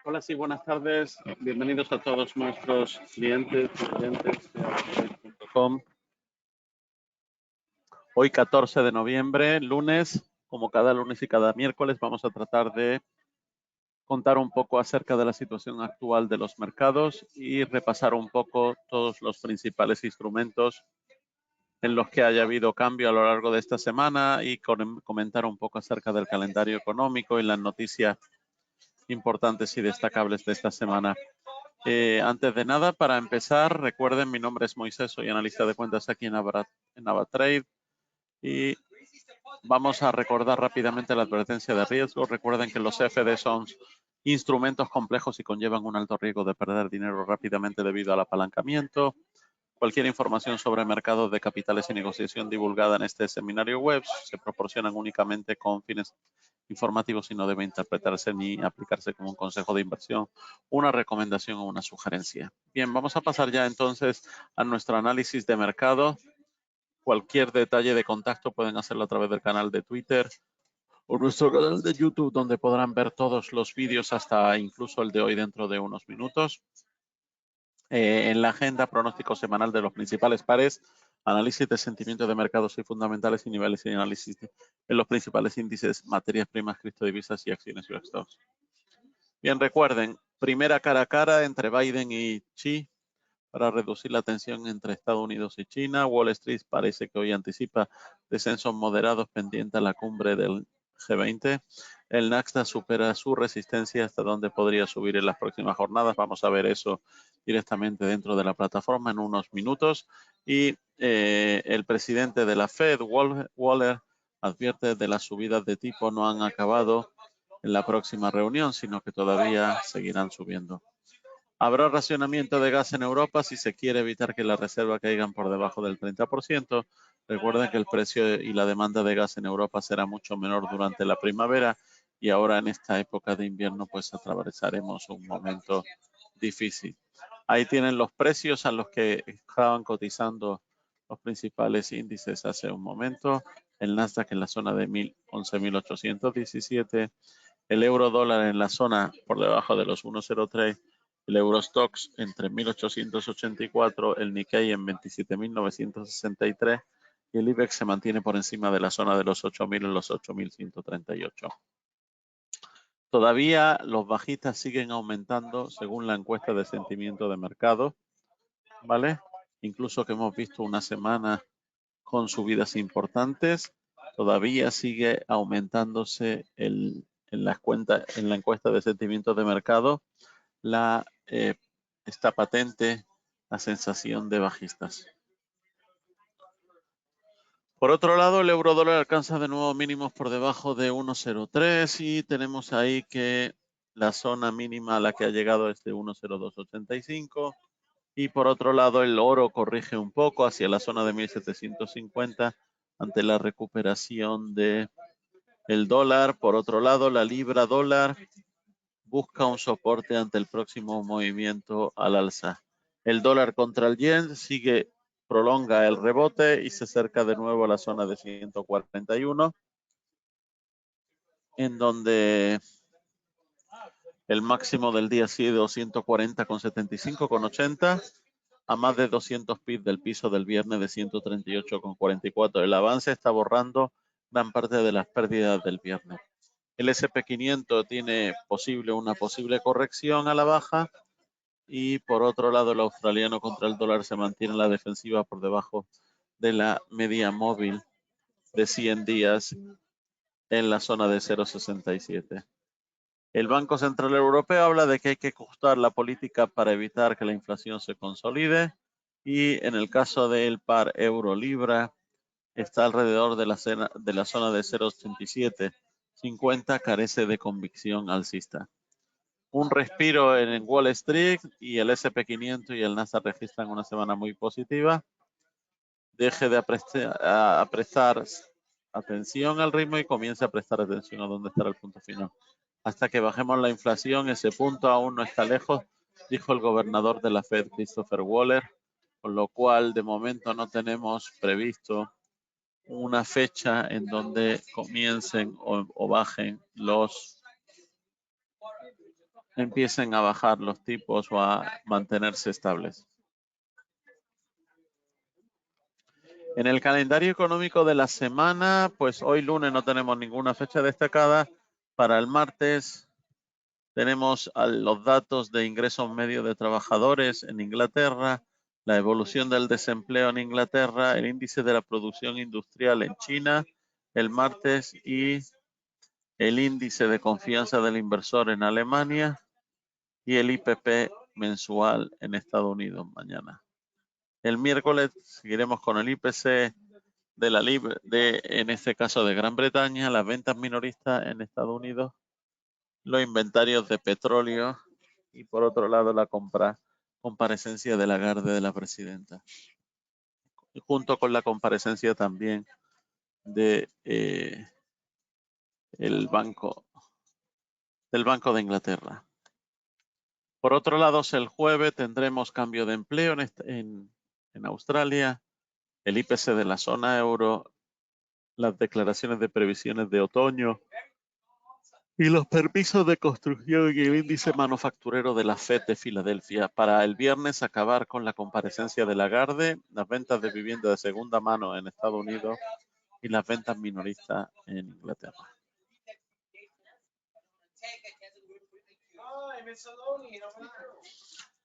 Hola, sí, buenas tardes. Bienvenidos a todos nuestros clientes y oyentes de AvaTrade.com. Hoy, 14 de noviembre, lunes, como cada lunes y cada miércoles, vamos a tratar de contar un poco acerca de la situación actual de los mercados y repasar un poco todos los principales instrumentos en los que haya habido cambio a lo largo de esta semana y comentar un poco acerca del calendario económico y las noticias importantes y destacables de esta semana. Antes de nada, para empezar, recuerden, mi nombre es Moisés, soy analista de cuentas aquí en AvaTrade y vamos a recordar rápidamente la advertencia de riesgo. Recuerden que los CFD son instrumentos complejos y conllevan un alto riesgo de perder dinero rápidamente debido al apalancamiento. Cualquier información sobre mercados de capitales y negociación divulgada en este seminario web se proporcionan únicamente con fines informativos y no debe interpretarse ni aplicarse como un consejo de inversión, una recomendación o una sugerencia. Bien, vamos a pasar ya entonces a nuestro análisis de mercado. Cualquier detalle de contacto pueden hacerlo a través del canal de Twitter o nuestro canal de YouTube, donde podrán ver todos los vídeos, hasta incluso el de hoy dentro de unos minutos. En la agenda, pronóstico semanal de los principales pares, análisis de sentimiento de mercados y fundamentales y niveles y análisis en los principales índices, materias primas, criptodivisas y acciones y stocks. Bien, recuerden, primera cara a cara entre Biden y Xi para reducir la tensión entre Estados Unidos y China. Wall Street parece que hoy anticipa descensos moderados pendiente a la cumbre del G20. El Nasdaq supera su resistencia hasta donde podría subir en las próximas jornadas. Vamos a ver eso directamente dentro de la plataforma en unos minutos. Y el presidente de la Fed, Waller, advierte de las subidas de tipo no han acabado en la próxima reunión, sino que todavía seguirán subiendo. Habrá racionamiento de gas en Europa si se quiere evitar que las reservas caigan por debajo del 30%. Recuerden que el precio y la demanda de gas en Europa será mucho menor durante la primavera y ahora en esta época de invierno pues atravesaremos un momento difícil. Ahí tienen los precios a los que estaban cotizando los principales índices hace un momento. El Nasdaq en la zona de 11.817, el euro dólar en la zona por debajo de los 1.03, el Eurostoxx entre 1884, el Nikkei en 27.963 y el IBEX se mantiene por encima de la zona de los 8.000 en los 8.138. Todavía los bajistas siguen aumentando según la encuesta de sentimiento de mercado, ¿vale? Incluso que hemos visto una semana con subidas importantes, todavía sigue aumentándose en la encuesta de sentimiento de mercado está patente la sensación de bajistas. Por otro lado, el euro dólar alcanza de nuevo mínimos por debajo de 1.03 y tenemos ahí que la zona mínima a la que ha llegado es de 1.0285 y por otro lado el oro corrige un poco hacia la zona de 1.750 ante la recuperación de el dólar. Por otro lado, la libra dólar busca un soporte ante el próximo movimiento al alza. El dólar contra el yen prolonga el rebote y se acerca de nuevo a la zona de 141, en donde el máximo del día ha sido 140,75,80 a más de 200 pips del piso del viernes de 138,44. El avance está borrando gran parte de las pérdidas del viernes. El SP500 tiene una posible corrección a la baja y por otro lado el australiano contra el dólar se mantiene en la defensiva por debajo de la media móvil de 100 días en la zona de 0,67. El Banco Central Europeo habla de que hay que ajustar la política para evitar que la inflación se consolide y en el caso del par euro-libra está alrededor de la zona de 0,8750, carece de convicción alcista. Un respiro en Wall Street y el SP500 y el Nasdaq registran una semana muy positiva. Deje de prestar atención al ritmo y comience a prestar atención a dónde estará el punto final. Hasta que bajemos la inflación, ese punto aún no está lejos, dijo el gobernador de la Fed, Christopher Waller, con lo cual de momento no tenemos previsto una fecha en donde comiencen o bajen empiecen a bajar los tipos o a mantenerse estables. En el calendario económico de la semana, pues hoy lunes no tenemos ninguna fecha destacada. Para el martes tenemos los datos de ingresos medios de trabajadores en Inglaterra, la evolución del desempleo en Inglaterra, el índice de la producción industrial en China el martes y el índice de confianza del inversor en Alemania y el IPP mensual en Estados Unidos mañana. El miércoles seguiremos con el IPC en este caso de Gran Bretaña, las ventas minoristas en Estados Unidos, los inventarios de petróleo y por otro lado la comparecencia de Lagarde de la presidenta. Y junto con la comparecencia también de del Banco de Inglaterra. Por otro lado, el jueves tendremos cambio de empleo en Australia, el IPC de la zona euro, las declaraciones de previsiones de otoño y los permisos de construcción y el índice manufacturero de la FED de Filadelfia. Para el viernes acabar con la comparecencia de Lagarde, las ventas de vivienda de segunda mano en Estados Unidos y las ventas minoristas en Inglaterra.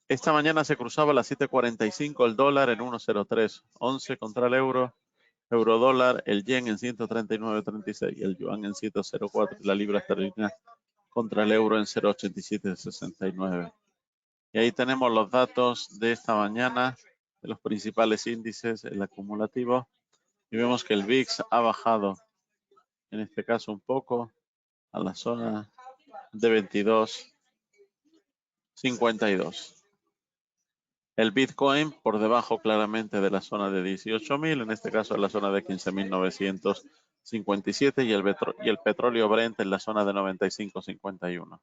Esta mañana se cruzaba a las 7:45 el dólar en 1.0311 contra el euro. Eurodólar, el yen en 139.36 y el yuan en 100.04 y la libra esterlina contra el euro en 0.8769. Y ahí tenemos los datos de esta mañana de los principales índices, el acumulativo, y vemos que el VIX ha bajado, en este caso un poco, a la zona de 22.52. El Bitcoin por debajo claramente de la zona de 18.000, en este caso en la zona de 15.957 y el petróleo Brent en la zona de 95.51.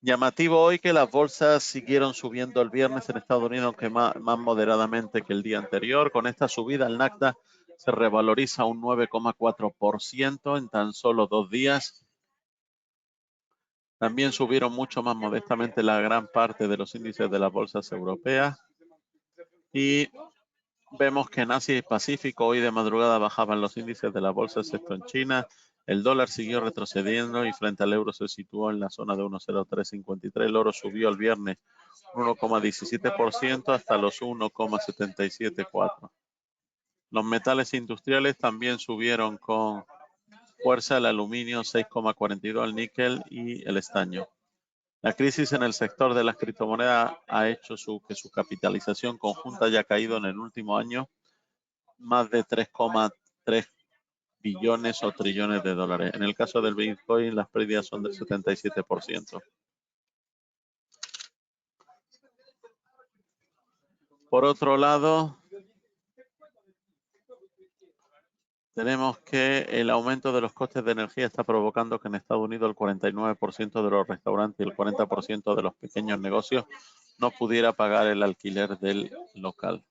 Llamativo hoy que las bolsas siguieron subiendo el viernes en Estados Unidos, aunque más moderadamente que el día anterior. Con esta subida el Nasdaq se revaloriza un 9,4% en tan solo 2 días. También subieron mucho más modestamente la gran parte de los índices de las bolsas europeas. Y vemos que en Asia y Pacífico hoy de madrugada bajaban los índices de las bolsas, excepto en China. El dólar siguió retrocediendo y frente al euro se situó en la zona de 1.0353. El oro subió el viernes 1,17% hasta los 1,774. Los metales industriales también subieron con fuerza, el aluminio 6,42, el níquel y el estaño. La crisis en el sector de las criptomonedas ha hecho que su capitalización conjunta haya caído en el último año más de 3,3 billones o trillones de dólares. En el caso del Bitcoin, las pérdidas son del 77%. Por otro lado, tenemos que el aumento de los costes de energía está provocando que en Estados Unidos el 49% de los restaurantes y el 40% de los pequeños negocios no pudiera pagar el alquiler del local.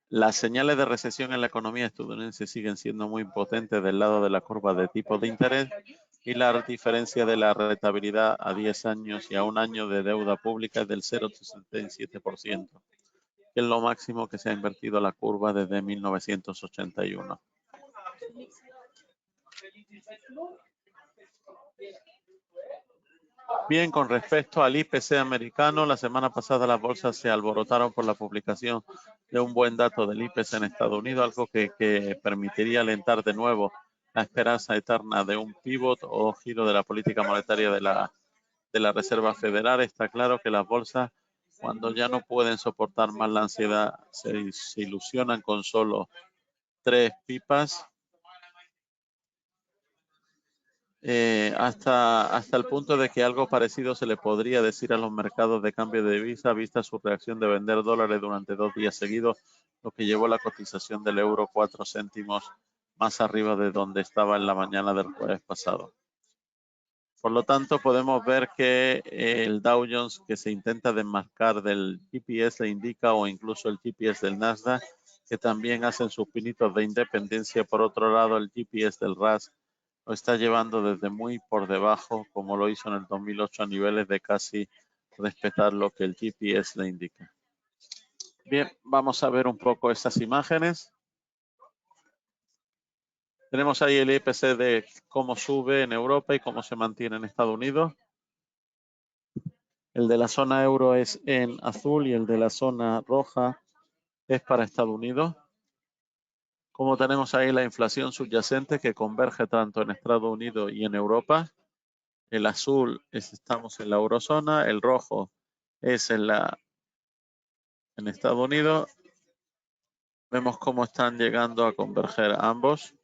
Las señales de recesión en la economía estadounidense siguen siendo muy potentes del lado de la curva de tipos de interés y la diferencia de la rentabilidad a 10 años y a un año de deuda pública es del 0,67%. Que es lo máximo que se ha invertido la curva desde 1981. Bien, con respecto al IPC americano, la semana pasada las bolsas se alborotaron por la publicación de un buen dato del IPC en Estados Unidos, algo que permitiría alentar de nuevo la esperanza eterna de un pivot o giro de la política monetaria de la Reserva Federal. Está claro que las bolsas, cuando ya no pueden soportar más la ansiedad, se ilusionan con solo 3 pipas, hasta el punto de que algo parecido se le podría decir a los mercados de cambio de divisa, vista su reacción de vender dólares durante 2 días seguidos, lo que llevó la cotización del euro 4 céntimos más arriba de donde estaba en la mañana del jueves pasado. Por lo tanto, podemos ver que el Dow Jones, que se intenta desmarcar del GPS, le indica, o incluso el GPS del Nasdaq, que también hacen sus pinitos de independencia. Por otro lado, el GPS del RAS lo está llevando desde muy por debajo, como lo hizo en el 2008, a niveles de casi respetar lo que el GPS le indica. Bien, vamos a ver un poco estas imágenes. Tenemos ahí el IPC de cómo sube en Europa y cómo se mantiene en Estados Unidos. El de la zona euro es en azul y el de la zona roja es para Estados Unidos. Como tenemos ahí la inflación subyacente que converge tanto en Estados Unidos y en Europa. El azul estamos en la eurozona, el rojo es en Estados Unidos. Vemos cómo están llegando a converger ambos.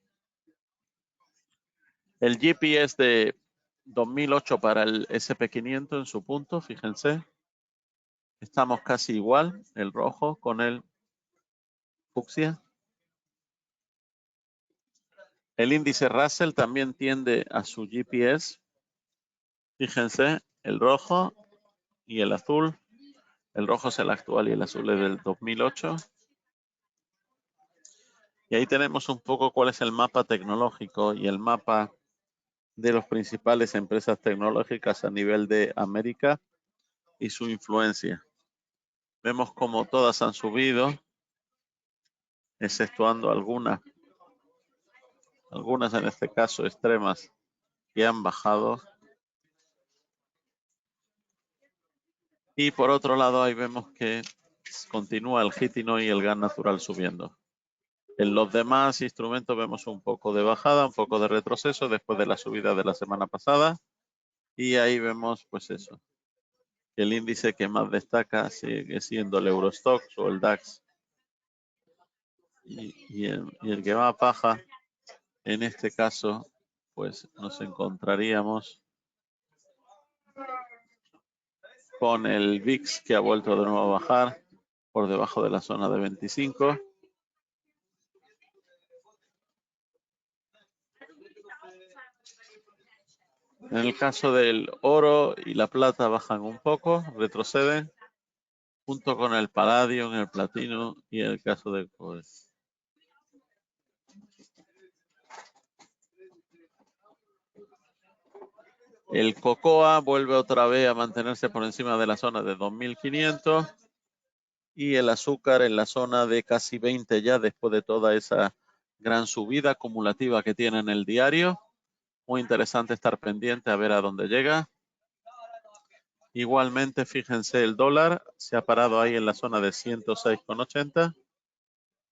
El GPS de 2008 para el SP500 en su punto, fíjense. Estamos casi igual, el rojo con el fucsia. El índice Russell también tiende a su GPS. Fíjense, el rojo y el azul. El rojo es el actual y el azul es del 2008. Y ahí tenemos un poco cuál es el mapa tecnológico y el mapa de las principales empresas tecnológicas a nivel de América y su influencia. Vemos como todas han subido, exceptuando algunas en este caso extremas, que han bajado. Y por otro lado, ahí vemos que continúa el gitino y el gas natural subiendo. En los demás instrumentos vemos un poco de bajada, un poco de retroceso después de la subida de la semana pasada. Y ahí vemos, pues eso, que el índice que más destaca sigue siendo el Eurostoxx o el DAX. Y el que más baja, en este caso, pues nos encontraríamos con el VIX, que ha vuelto de nuevo a bajar por debajo de la zona de 25. En el caso del oro y la plata bajan un poco, retroceden, junto con el paladio, el platino y el caso del cobre. El cocoa vuelve otra vez a mantenerse por encima de la zona de 2.500 y el azúcar en la zona de casi 20 ya después de toda esa gran subida acumulativa que tiene en el diario. Muy interesante estar pendiente a ver a dónde llega. Igualmente, fíjense, el dólar se ha parado ahí en la zona de 106,80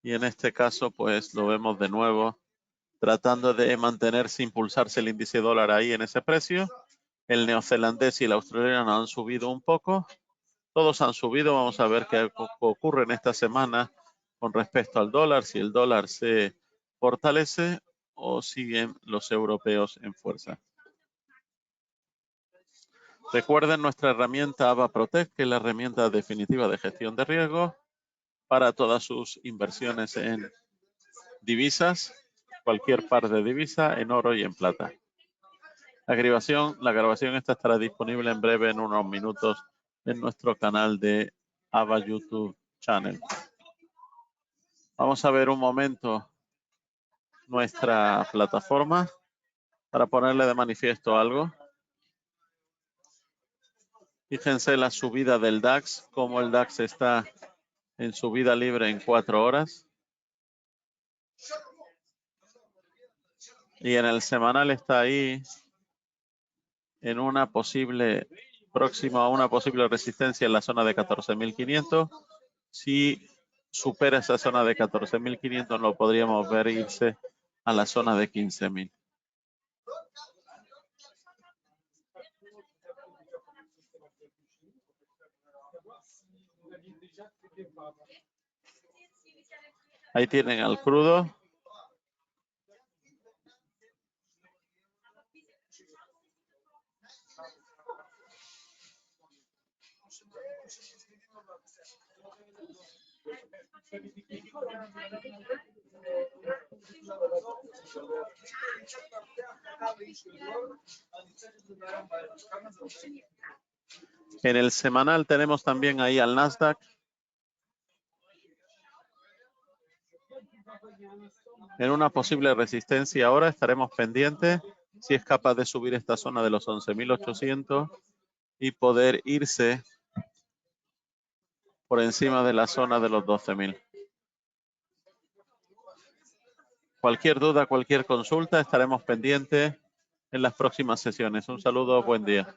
y en este caso pues lo vemos de nuevo tratando de mantenerse, impulsarse el índice dólar ahí en ese precio. El neozelandés y el australiano han subido un poco. Todos han subido. Vamos a ver qué ocurre en esta semana con respecto al dólar, si el dólar se fortalece o siguen los europeos en fuerza. Recuerden nuestra herramienta AVA Protect, que es la herramienta definitiva de gestión de riesgo para todas sus inversiones en divisas, cualquier par de divisa, en oro y en plata. La grabación esta estará disponible en breve, en unos minutos, en nuestro canal de AVA YouTube Channel. Vamos a ver un momento nuestra plataforma para ponerle de manifiesto algo. Fíjense la subida del DAX, cómo el DAX está en subida libre en 4 horas. Y en el semanal está ahí en una posible, próximo a una posible resistencia en la zona de 14.500. Si supera esa zona de 14.500, lo podríamos ver irse a la zona de 15.000. Ahí tienen al crudo. En el semanal tenemos también ahí al Nasdaq. En una posible resistencia ahora estaremos pendientes si es capaz de subir esta zona de los 11.800 y poder irse por encima de la zona de los 12.000. Cualquier duda, cualquier consulta, estaremos pendientes en las próximas sesiones. Un saludo, buen día.